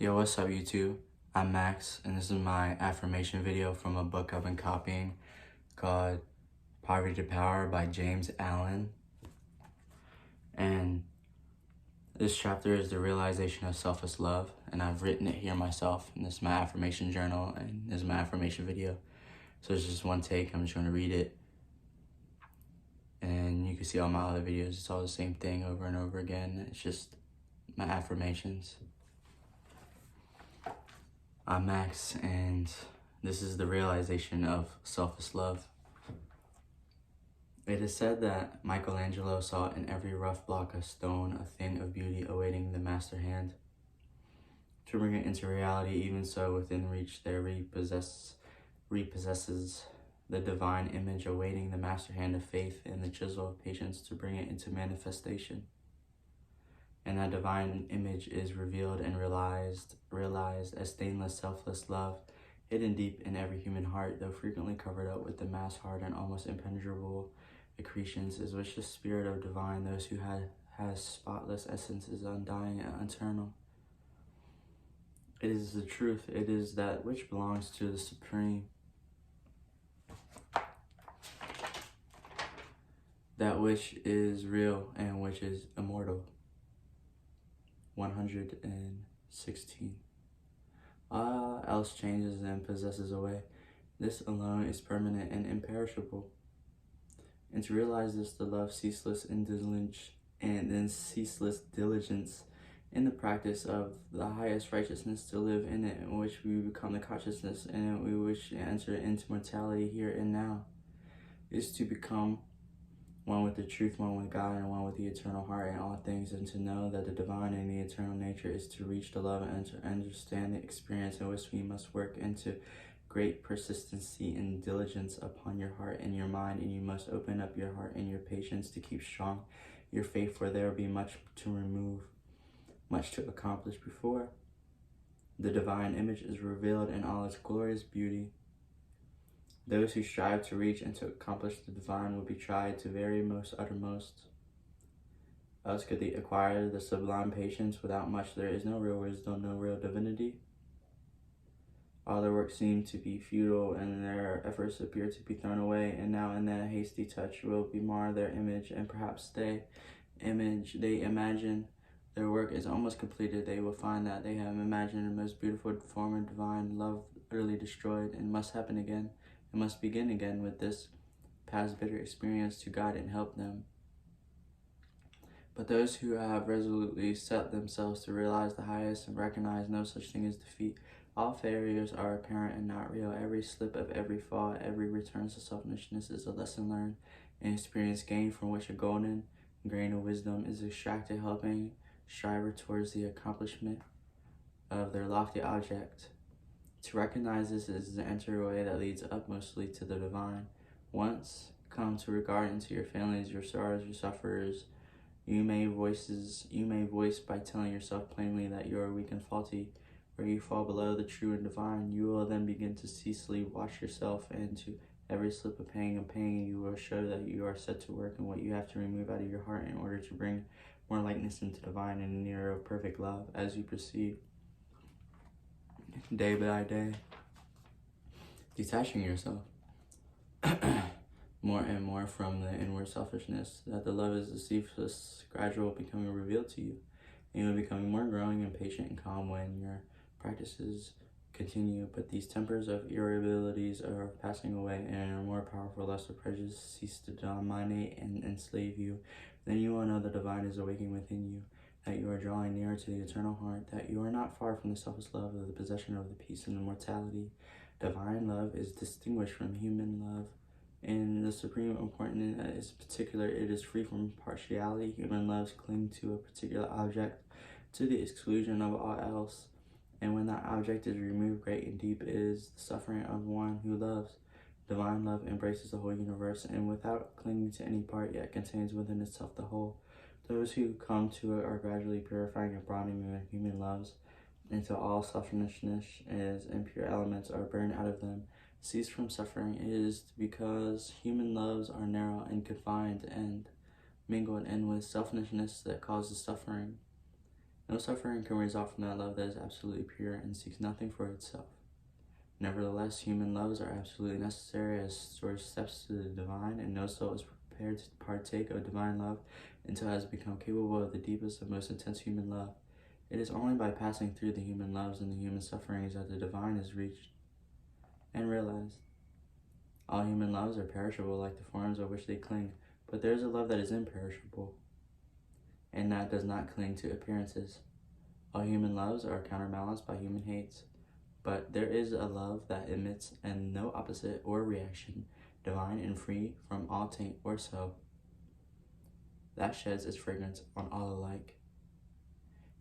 Yo, what's up YouTube? I'm Max, and this is my affirmation video from a book I've been copying called Poverty to Power by James Allen. And this chapter is the realization of selfless love, and I've written it here myself, and this is my affirmation journal, and this is my affirmation video. So it's just one take. I'm just going to read it, and you can see all my other videos. It's all the same thing over and over again. It's just my affirmations. I'm Max, and this is the realization of selfless love. It is said that Michelangelo saw in every rough block of stone a thing of beauty awaiting the master hand. To bring it into reality, even so within reach there repossesses the divine image awaiting the master hand of faith and the chisel of patience to bring it into manifestation. And that divine image is revealed and realized as stainless, selfless love, hidden deep in every human heart, though frequently covered up with the mass hard and almost impenetrable accretions, is which the spirit of divine, those who has spotless essence, is undying and eternal. It is the truth, it is that which belongs to the Supreme, that which is real and which is immortal. 116. Else changes and possesses away. This alone is permanent and imperishable. And to realize this, the love ceaseless indulgence and ceaseless diligence in the practice of the highest righteousness to live in it, in which we become the consciousness and we wish to enter into mortality here and now, is to become one with the truth, one with God, and one with the eternal heart in all things, and to know that the divine and the eternal nature is to reach the love and to understand the experience in which we must work into great persistency and diligence upon your heart and your mind, and you must open up your heart and your patience to keep strong your faith, for there will be much to remove, much to accomplish before the divine image is revealed in all its glorious beauty. Those who strive to reach and to accomplish the divine will be tried to very most uttermost. Else could they acquire the sublime patience without much there is no real wisdom, no real divinity. All their work seemed to be futile, and their efforts appear to be thrown away, and now and then a hasty touch will mar their image, and perhaps they imagine their work is almost completed. They will find that they have imagined the most beautiful form of divine love utterly destroyed, and must happen again. It must begin again with this past bitter experience to guide and help them. But those who have resolutely set themselves to realize the highest and recognize no such thing as defeat, all failures are apparent and not real. Every slip of every fall, every return to selfishness is a lesson learned, an experience gained from which a golden grain of wisdom is extracted, helping striver towards the accomplishment of their lofty object. To recognize this is to enter a way that leads up mostly to the divine. Once come to regard into your failings, your sorrows, your sufferers, you may voice by telling yourself plainly that you are weak and faulty. Where you fall below the true and divine, you will then begin to ceaselessly watch yourself, and to every slip of pain you will show that you are set to work and what you have to remove out of your heart in order to bring more likeness into divine and nearer of perfect love as you proceed day by day, detaching yourself more and more from the inward selfishness, that the love is the ceaseless, gradual becoming revealed to you, and you will becoming more growing and patient and calm when your practices continue. But these tempers of irritabilities are passing away, and a more powerful lust of prejudice cease to dominate and enslave you. Then you will know the divine is awaking within you, that you are drawing nearer to the eternal heart, that you are not far from the selfless love of the possession of the peace and immortality. Divine love is distinguished from human love. In the supreme important in its particular, it is free from partiality. Human loves cling to a particular object to the exclusion of all else. And when that object is removed, great and deep is the suffering of one who loves. Divine love embraces the whole universe, and without clinging to any part, yet contains within itself the whole. Those who come to it are gradually purifying and broadening their human loves until all selfishness as impure elements are burned out of them. Cease from suffering. It is because human loves are narrow and confined and mingled in with selfishness that causes suffering. No suffering can result from that love that is absolutely pure and seeks nothing for itself. Nevertheless, human loves are absolutely necessary as towards steps to the divine, and no soul is prepared to partake of divine love until it has become capable of the deepest and most intense human love. It is only by passing through the human loves and the human sufferings that the divine is reached and realized. All human loves are perishable like the forms of which they cling, but there is a love that is imperishable, and that does not cling to appearances. All human loves are counterbalanced by human hates, but there is a love that emits and no opposite or reaction, divine and free from all taint or self, that sheds its fragrance on all alike.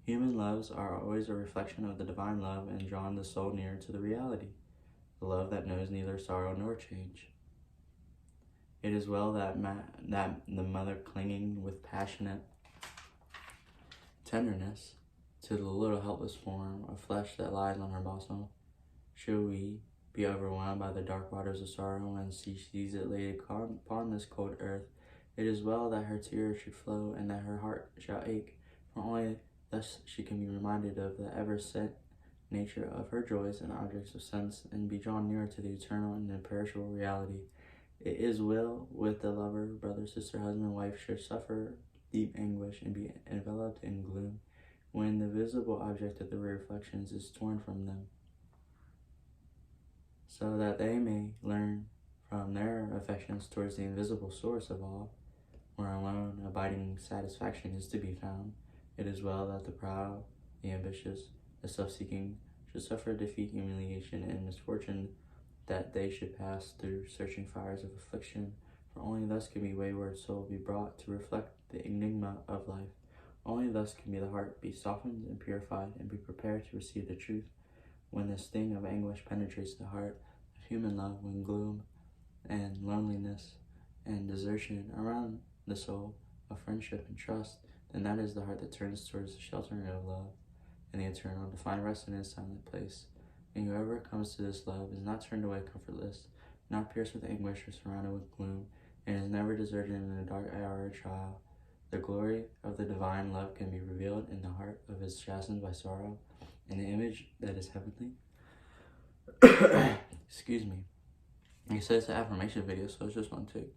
Human loves are always a reflection of the divine love and drawn the soul near to the reality, the love that knows neither sorrow nor change. It is well that the mother, clinging with passionate tenderness to the little helpless form of flesh that lies on her bosom, should we be overwhelmed by the dark waters of sorrow when she sees it laid upon this cold earth, it is well that her tears should flow and that her heart shall ache, for only thus she can be reminded of the ever-set nature of her joys and objects of sense, and be drawn nearer to the eternal and imperishable reality. It is well with the lover, brother, sister, husband, wife should suffer deep anguish and be enveloped in gloom when the visible object of the reflections is torn from them, so that they may learn from their affections towards the invisible source of all, where alone abiding satisfaction is to be found. It is well that the proud, the ambitious, the self-seeking should suffer defeat, humiliation, and misfortune, that they should pass through searching fires of affliction, for only thus can the wayward soul be brought to reflect the enigma of life. Only thus can the heart be softened and purified and be prepared to receive the truth. When the sting of anguish penetrates the heart of human love, when gloom and loneliness and desertion around the soul of friendship and trust, then that is the heart that turns towards the sheltering of love and the eternal, to find rest in its silent place. And whoever comes to this love is not turned away comfortless, not pierced with anguish or surrounded with gloom, and is never deserted in a dark hour of trial. The glory of the divine love can be revealed in the heart of his chastened by sorrow, and the image that is heavenly. Excuse me. Like I said, it's an affirmation video, so it's just one take.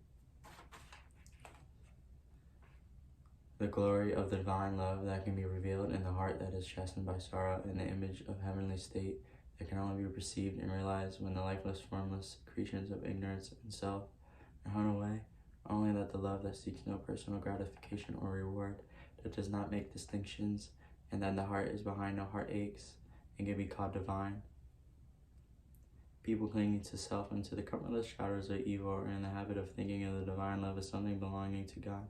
The glory of the divine love that can be revealed in the heart that is chastened by sorrow, and the image of heavenly state that can only be perceived and realized when the lifeless, formless creations of ignorance and self are hung away. Only that the love that seeks no personal gratification or reward, that does not make distinctions, and that the heart is behind no heart aches, and can be called divine. People clinging to self and to the comfortless shadows of evil are in the habit of thinking of the divine love as something belonging to God,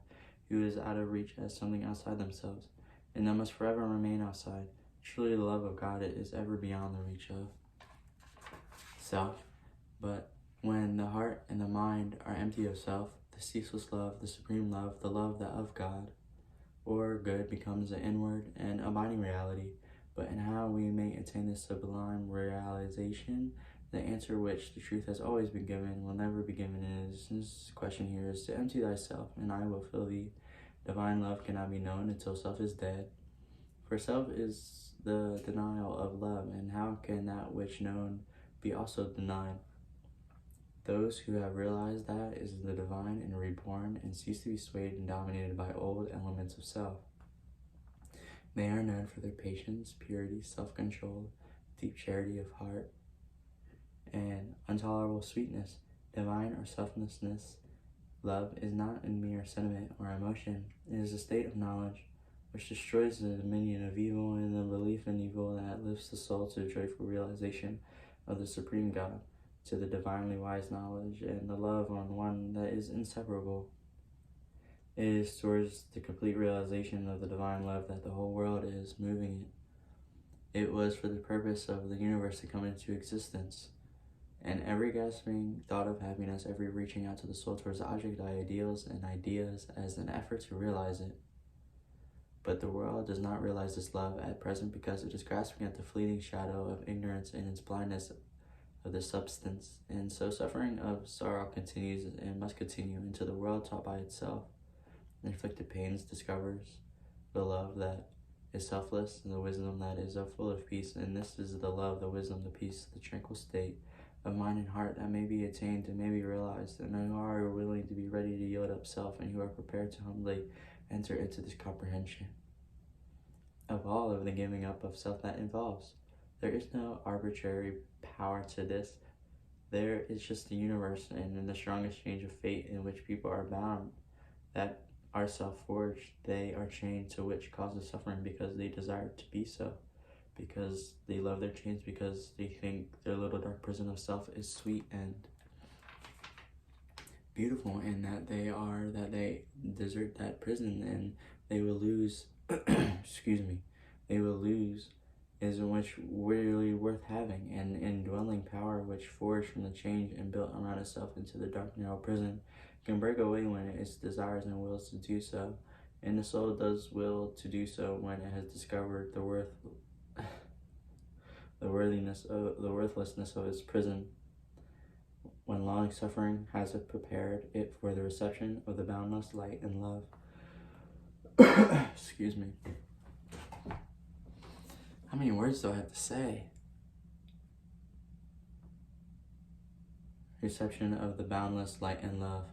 who is out of reach, as something outside themselves, and that must forever remain outside. Truly the love of God is ever beyond the reach of self. But when the heart and the mind are empty of self, the ceaseless love, the supreme love, the love that of God or good becomes an inward and abiding reality. But in how we may attain this sublime realization, the answer which the truth has always been given will never be given is, this question here is, to empty thyself, and I will fill thee. Divine love cannot be known until self is dead. For self is the denial of love, and how can that which known be also denied? Those who have realized that is the divine and reborn and cease to be swayed and dominated by old elements of self. They are known for their patience, purity, self-control, deep charity of heart, and intolerable sweetness. Divine or selflessness love is not a mere sentiment or emotion. It is a state of knowledge which destroys the dominion of evil and the belief in evil, that lifts the soul to a joyful realization of the supreme God, to the divinely wise knowledge and the love on one that is inseparable. It is towards the complete realization of the divine love that the whole world is moving it. It was for the purpose of the universe to come into existence, and every gasping thought of happiness, every reaching out to the soul towards object, ideals, and ideas as an effort to realize it. But the world does not realize this love at present because it is grasping at the fleeting shadow of ignorance and its blindness of the substance, and so suffering of sorrow continues and must continue until the world taught by itself and inflicted pains discovers the love that is selfless, and the wisdom that is full of peace. And this is the love, the wisdom, the peace, the tranquil state of mind and heart that may be attained and may be realized, and who are willing to be ready to yield up self, and who are prepared to humbly enter into this comprehension of all of the giving up of self that involves. There is no arbitrary power to this. There is just the universe, and in the strong exchange of fate in which people are bound, that are self-forged, they are chained to which causes suffering because they desire to be so, because they love their chains, because they think their little dark prison of self is sweet and beautiful, and that they desert that prison and they will lose excuse me, they will lose is which really worth having, and indwelling power which forged from the change and built around itself into the dark narrow prison can break away when it desires and wills to do so, and the soul does will to do so when it has discovered the worthlessness of its prison, when long suffering has prepared it for the reception of the boundless light and love. Excuse me. How many words do I have to say? Reception of the boundless light and love.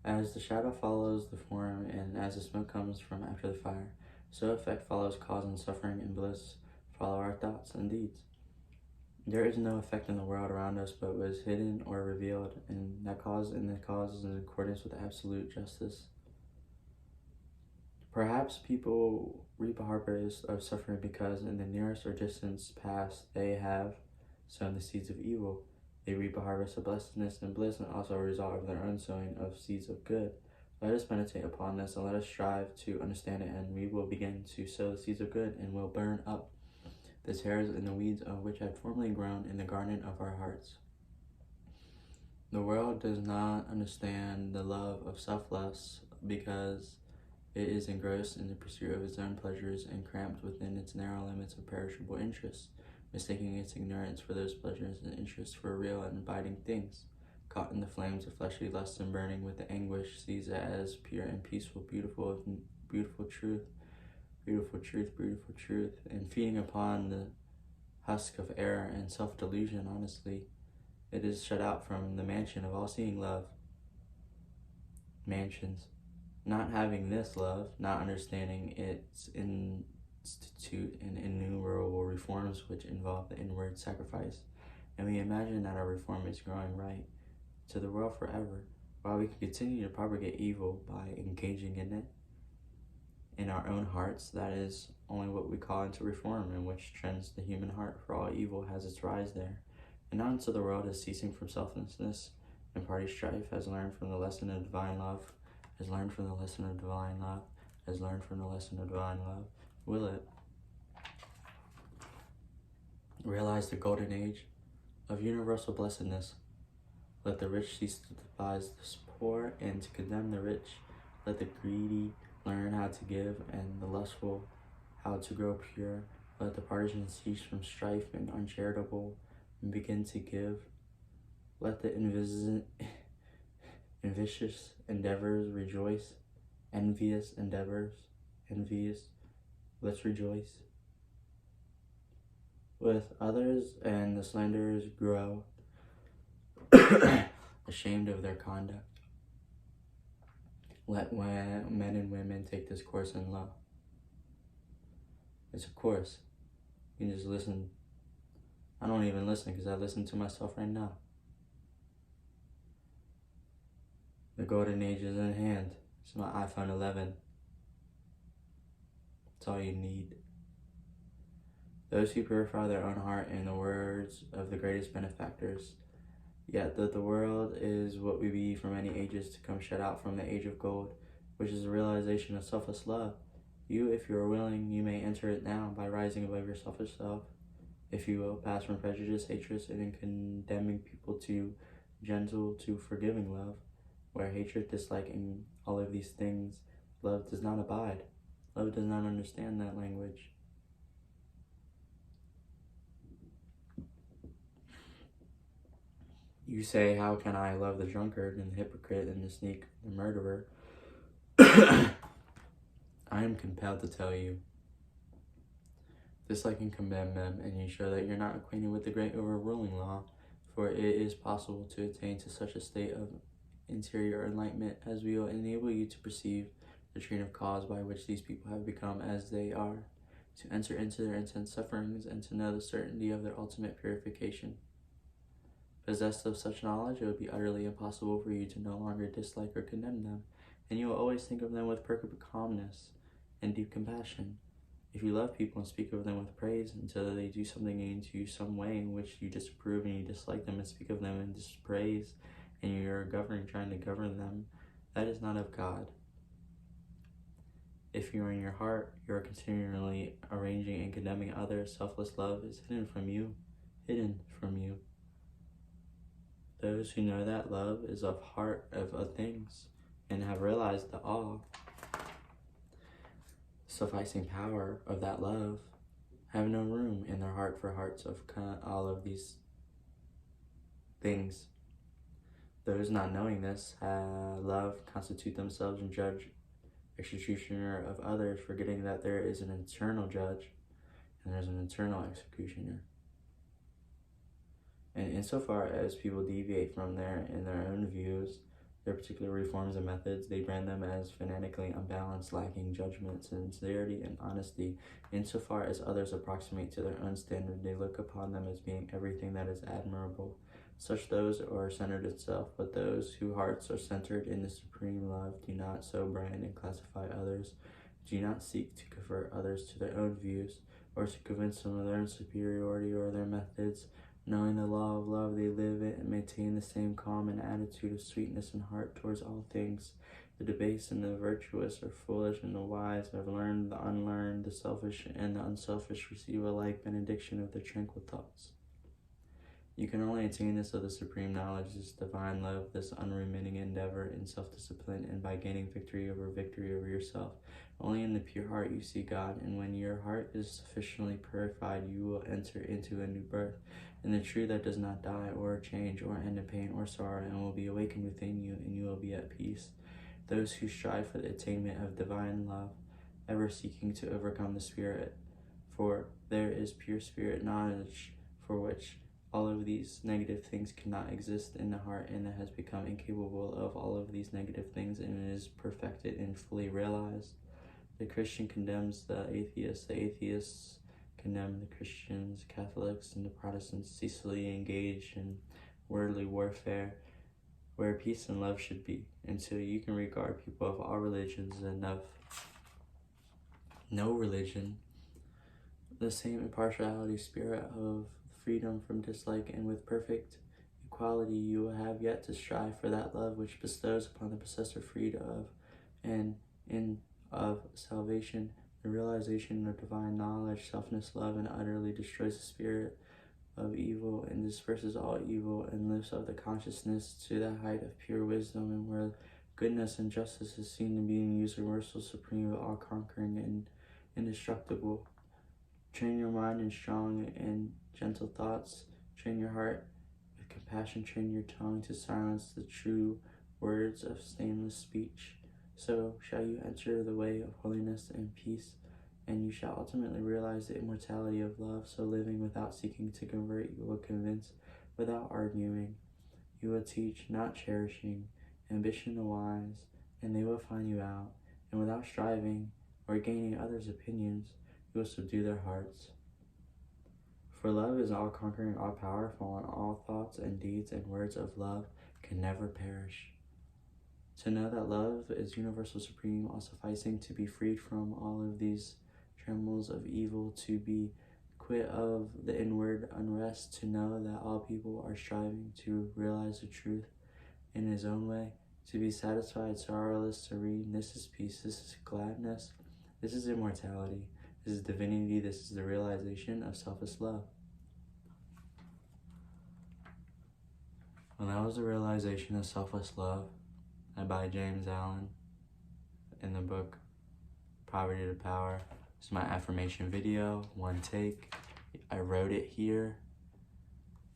As the shadow follows the form, and as the smoke comes from after the fire, so effect follows cause, and suffering and bliss follow our thoughts and deeds. There is no effect in the world around us but what is hidden or revealed, and the cause is in accordance with absolute justice. Perhaps people reap a harvest of suffering because in the nearest or distant past they have sown the seeds of evil. They reap a harvest of blessedness and bliss, and also a result of their own sowing of seeds of good. Let us meditate upon this, and let us strive to understand it, and we will begin to sow the seeds of good, and will burn up the tares and the weeds of which had formerly grown in the garden of our hearts. The world does not understand the love of selfless because it is engrossed in the pursuit of its own pleasures and cramped within its narrow limits of perishable interests, mistaking its ignorance for those pleasures and interests for real and abiding things. Caught in the flames of fleshly lust and burning with the anguish, sees it as pure and peaceful, beautiful truth, and feeding upon the husk of error and self-delusion honestly, it is shut out from the mansion of all-seeing love. Mansions. Not having this love, not understanding its institute and innumerable reforms which involve the inward sacrifice, and we imagine that our reform is growing right to the world forever, while we can continue to propagate evil by engaging in it in our own hearts. That is only what we call into reform, in which trends the human heart, for all evil has its rise there, and not into the world as ceasing from selflessness and party strife, has learned from the lesson of divine love, has learned from the lesson of divine love, has learned from the lesson of divine love, will it realize the golden age of universal blessedness? Let the rich cease to despise the poor and to condemn the rich. Let the greedy learn how to give, and the lustful how to grow pure. Let the partisan cease from strife and uncharitable and begin to give. Let the envious endeavors rejoice. Envious, let's rejoice with others, and the slanderers grow ashamed of their conduct. Let men and women take this course in love. It's a course. You can just listen. I don't even listen because I listen to myself right now. The golden age is in hand. It's my iPhone 11. It's all you need. Those who purify their own heart in the words of the greatest benefactors, yet that the world is what we be for many ages to come, shut out from the age of gold, which is the realization of selfless love. You, if you are willing, you may enter it now by rising above your selfish self. If you will, pass from prejudice, hatred, and in condemning people to gentle to forgiving love, where hatred, disliking all of these things, love does not abide. Love does not understand that language. You say, how can I love the drunkard and the hypocrite and the sneak, the murderer? I am compelled to tell you, dislike and condemn them, and you show that you're not acquainted with the great overruling law, for it is possible to attain to such a state of interior enlightenment as will enable you to perceive the train of cause by which these people have become as they are, to enter into their intense sufferings, and to know the certainty of their ultimate purification. Possessed of such knowledge, it would be utterly impossible for you to no longer dislike or condemn them, and you will always think of them with perfect calmness and deep compassion. If you love people and speak of them with praise until they do something into you some way in which you disapprove and you dislike them and speak of them in dispraise, and you're trying to govern them, that is not of God. If you are in your heart, you are continually arranging and condemning others, selfless love is hidden from you. Those who know that love is of heart of things and have realized the awe, sufficing power of that love, have no room in their heart for hearts of all of these things. Those not knowing this love constitute themselves and judge, executioner of others, forgetting that there is an eternal judge and there's an eternal executioner. And insofar as people deviate from in their own views, their particular reforms and methods, they brand them as fanatically unbalanced, lacking judgment, sincerity, and honesty. Insofar as others approximate to their own standard, they look upon them as being everything that is admirable. Such those are centered itself, but those whose hearts are centered in the supreme love do not so brand and classify others, do not seek to convert others to their own views, or to convince them of their own superiority or their methods. Knowing the law of love, they live it and maintain the same calm and attitude of sweetness in heart towards all things. The debased and the virtuous are foolish, and the wise have learned the unlearned. The selfish and the unselfish receive alike benediction of their tranquil thoughts. You can only attain this of the supreme knowledge, this divine love, this unremitting endeavor in self-discipline, and by gaining victory over yourself. Only in the pure heart you see God, and when your heart is sufficiently purified, you will enter into a new birth, in the truth that does not die or change or end in pain or sorrow, and will be awakened within you, and you will be at peace. Those who strive for the attainment of divine love, ever seeking to overcome the spirit, for there is pure spirit knowledge, for which all of these negative things cannot exist in the heart, and it has become incapable of all of these negative things, and it is perfected and fully realized. The Christian condemns the atheists condemn the Christians, Catholics, and the Protestants ceaselessly engaged in worldly warfare, where peace and love should be, until you can regard people of all religions and of no religion the same impartiality, spirit of freedom from dislike, and with perfect equality you will have yet to strive for that love which bestows upon the possessor freedom of salvation, the realization of divine knowledge, selfless love, and utterly destroys the spirit of evil and disperses all evil, and lifts up the consciousness to the height of pure wisdom, and where goodness and justice is seen to be universal, supreme, all conquering, and indestructible. Train your mind in strong and gentle thoughts. Train your heart with compassion. Train your tongue to silence the true words of stainless speech. So shall you enter the way of holiness and peace, and you shall ultimately realize the immortality of love. So living without seeking to convert, you will convince without arguing. You will teach, not cherishing, ambition the wise, and they will find you out. And without striving or gaining others' opinions, you will subdue their hearts. For love is all-conquering, all-powerful, and all thoughts and deeds and words of love can never perish. To know that love is universal, supreme, all-sufficing, to be freed from all of these trembles of evil, to be quit of the inward unrest, to know that all people are striving to realize the truth in his own way, to be satisfied, sorrowless, serene. This is peace, this is gladness, this is immortality. This is divinity. This is the realization of selfless love. Well, that was the realization of selfless love by James Allen in the book Poverty to Power. This is my affirmation video, one take. I wrote it here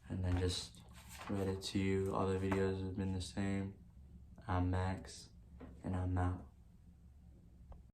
and then just read it to you. All the videos have been the same. I'm Max, and I'm out.